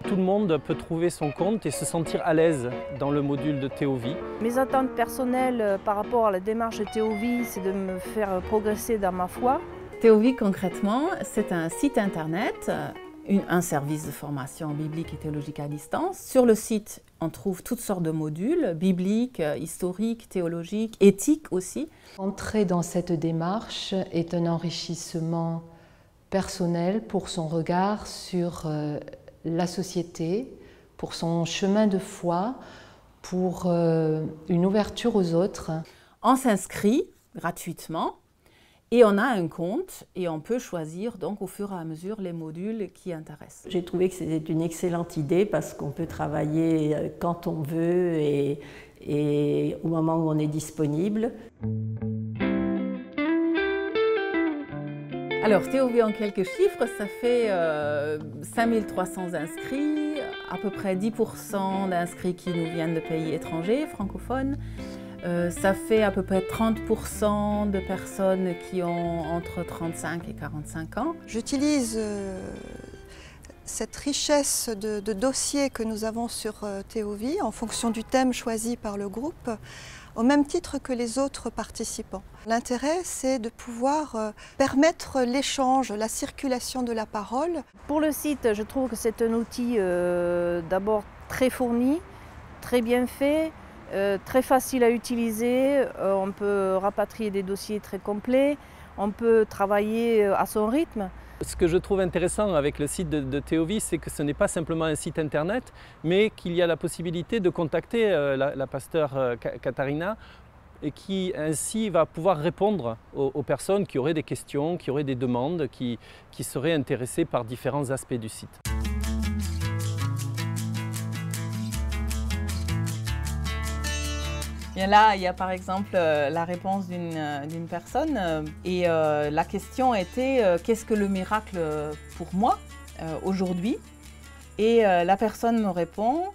tout le monde peut trouver son compte et se sentir à l'aise dans le module de Théovie. Mes attentes personnelles par rapport à la démarche de Théovie, c'est de me faire progresser dans ma foi. Théovie, concrètement, c'est un site internet, un service de formation biblique et théologique à distance. Sur le site, on trouve toutes sortes de modules, bibliques, historiques, théologiques, éthiques aussi. Entrer dans cette démarche est un enrichissement personnel pour son regard sur la société, pour son chemin de foi, pour une ouverture aux autres. On s'inscrit gratuitement et on a un compte et on peut choisir donc au fur et à mesure les modules qui intéressent. J'ai trouvé que c'était une excellente idée parce qu'on peut travailler quand on veut et au moment où on est disponible. Alors, Théovie en quelques chiffres, ça fait 5300 inscrits, à peu près 10% d'inscrits qui nous viennent de pays étrangers, francophones. Ça fait à peu près 30% de personnes qui ont entre 35 et 45 ans. J'utilise cette richesse de dossiers que nous avons sur Théovie en fonction du thème choisi par le groupe, au même titre que les autres participants. L'intérêt, c'est de pouvoir permettre l'échange, la circulation de la parole. Pour le site, je trouve que c'est un outil d'abord très fourni, très bien fait, très facile à utiliser. On peut rapatrier des dossiers très complets, on peut travailler à son rythme. Ce que je trouve intéressant avec le site de Théovie, c'est que ce n'est pas simplement un site internet, mais qu'il y a la possibilité de contacter la pasteure Katharina et qui ainsi va pouvoir répondre aux personnes qui auraient des questions, qui auraient des demandes, qui seraient intéressées par différents aspects du site. Bien là, il y a par exemple la réponse d'une personne et la question était qu'est-ce que le miracle pour moi aujourd'hui? Et la personne me répond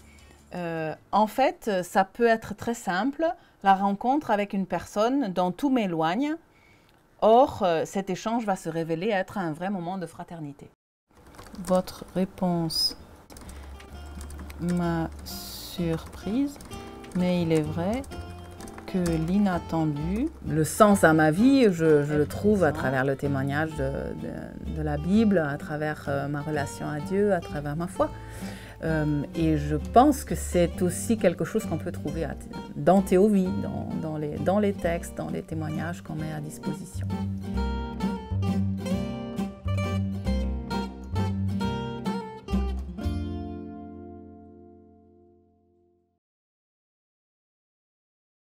en fait, ça peut être très simple, la rencontre avec une personne dont tout m'éloigne. Or, cet échange va se révéler être un vrai moment de fraternité. Votre réponse m'a surprise, mais il est vrai que l'inattendu, le sens à ma vie, je le trouve à travers le témoignage de la Bible, à travers ma relation à Dieu, à travers ma foi. Et je pense que c'est aussi quelque chose qu'on peut trouver dans Théovie, dans les textes, dans les témoignages qu'on met à disposition.